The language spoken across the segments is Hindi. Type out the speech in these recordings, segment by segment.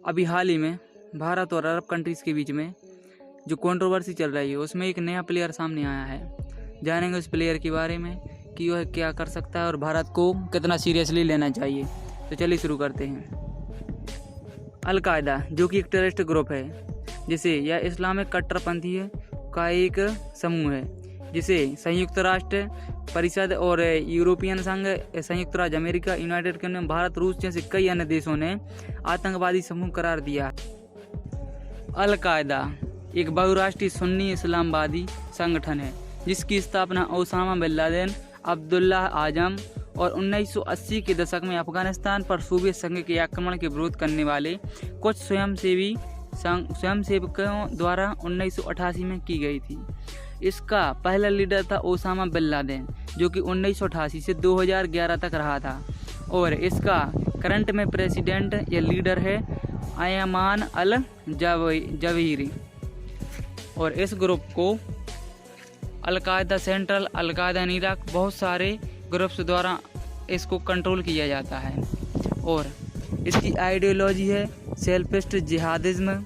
अभी हाल ही में भारत और अरब कंट्रीज़ के बीच में जो कंट्रोवर्सी चल रही है उसमें एक नया प्लेयर सामने आया है। जानेंगे उस प्लेयर के बारे में कि वह क्या कर सकता है और भारत को कितना सीरियसली लेना चाहिए। तो चलिए शुरू करते हैं। अल-कायदा जो कि एक टेररिस्ट ग्रुप है, जिसे यह इस्लामिक कट्टरपंथी का एक समूह है, जिसे संयुक्त राष्ट्र परिषद और यूरोपियन संघ, संयुक्त राज्य अमेरिका, यूनाइटेड किंगडम, भारत, रूस जैसे कई अन्य देशों ने आतंकवादी समूह करार दिया। अल-कायदा एक बहुराष्ट्रीय सुन्नी इस्लामवादी संगठन है, जिसकी स्थापना Osama bin Laden, Abdullah Azam और 1980 के दशक में अफगानिस्तान पर सोवियत संघ के आक्रमण के विरोध करने वाले कुछ स्वयंसेवकों द्वारा 1988 में की गई थी। इसका पहला लीडर था ओसामा बिन लादेन, जो कि 1988 से 2011 तक रहा था, और इसका करंट में प्रेसिडेंट या लीडर है अयमान अल जवाहिरी। और इस ग्रुप को al Qaeda central, al Qaeda in Iraq, बहुत सारे ग्रुप्स द्वारा इसको कंट्रोल किया जाता है। और इसकी आइडियोलॉजी है सेल्फिस्ट जिहादिज्म,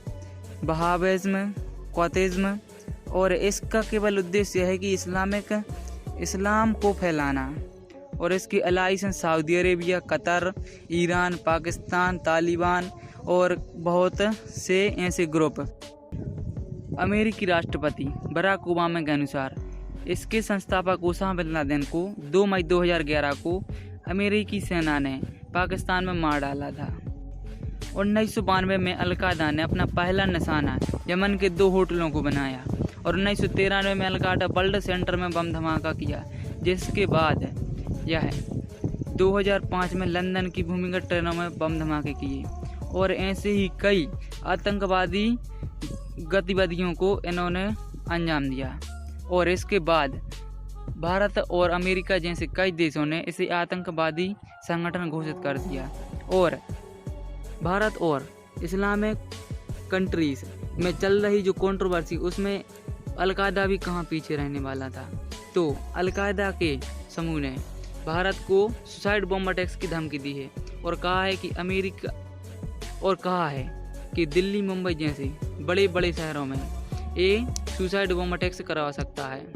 वहाबिज्म, क्वातिज्म, और इसका केवल उद्देश्य है कि इस्लाम को फैलाना। और इसकी अलाइज हैं Saudi Arabia, Qatar, Iran, Pakistan, Taliban और बहुत से ऐसे ग्रुप। अमेरिकी राष्ट्रपति बराक ओबामा के अनुसार इसके संस्थापक ओसामा बिन लादेन को 2 मई 2011 को अमेरिकी सेना ने पाकिस्तान में मार डाला था। 1992 में अल-कायदा ने अपना पहला निशाना यमन के 2 होटलों को बनाया और 1993 में अल-कायदा वर्ल्ड सेंटर में बम धमाका किया, जिसके बाद यह 2005 में लंदन की भूमिगत ट्रेनों में बम धमाके किए। और ऐसे ही कई आतंकवादी गतिविधियों को इन्होंने अंजाम दिया। और इसके बाद भारत और अमेरिका जैसे कई देशों ने इसे आतंकवादी संगठन घोषित कर दिया। और भारत और इस्लामिक कंट्रीज में चल रही जो कंट्रोवर्सी, उसमें अल-कायदा भी कहाँ पीछे रहने वाला था। तो अल-कायदा के समूह ने भारत को सुसाइड बॉम्ब अटैक्स की धमकी दी है और कहा है कि दिल्ली, मुंबई जैसे बड़े बड़े शहरों में ये सुसाइड बॉम्ब अटैक्स करवा सकता है।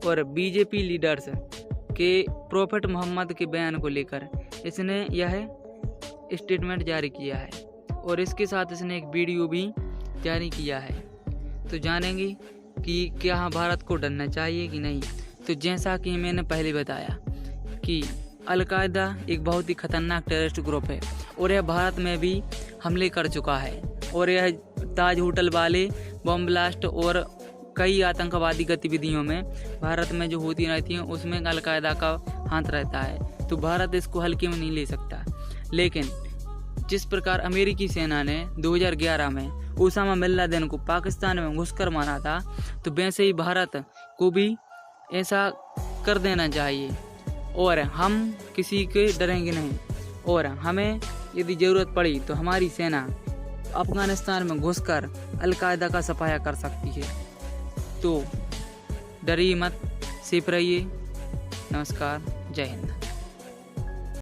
और बीजेपी लीडर्स के प्रॉफेट मोहम्मद के बयान को लेकर इसने यह स्टेटमेंट जारी किया है और इसके साथ इसने एक वीडियो भी जारी किया है। तो जानेंगे कि क्या भारत को डरना चाहिए कि नहीं। तो जैसा कि मैंने पहले बताया कि अल-कायदा एक बहुत ही खतरनाक टेररिस्ट ग्रुप है और यह भारत में भी हमले कर चुका है। और यह ताज होटल वाले बम ब्लास्ट और कई आतंकवादी गतिविधियों में भारत में जो होती रहती हैं उसमें अल-कायदा का हाथ रहता है। तो भारत इसको हल्के में नहीं ले सकता। लेकिन जिस प्रकार अमेरिकी सेना ने 2011 में ओसामा बिन लादेन को पाकिस्तान में घुसकर मारा था, तो वैसे ही भारत को भी ऐसा कर देना चाहिए। और हम किसी के डरेंगे नहीं। और हमें यदि ज़रूरत पड़ी तो हमारी सेना अफगानिस्तान में घुसकर अल-कायदा का सफाया कर सकती है। तो डरिए मत, सेफ रहिए। नमस्कार, जय हिंद।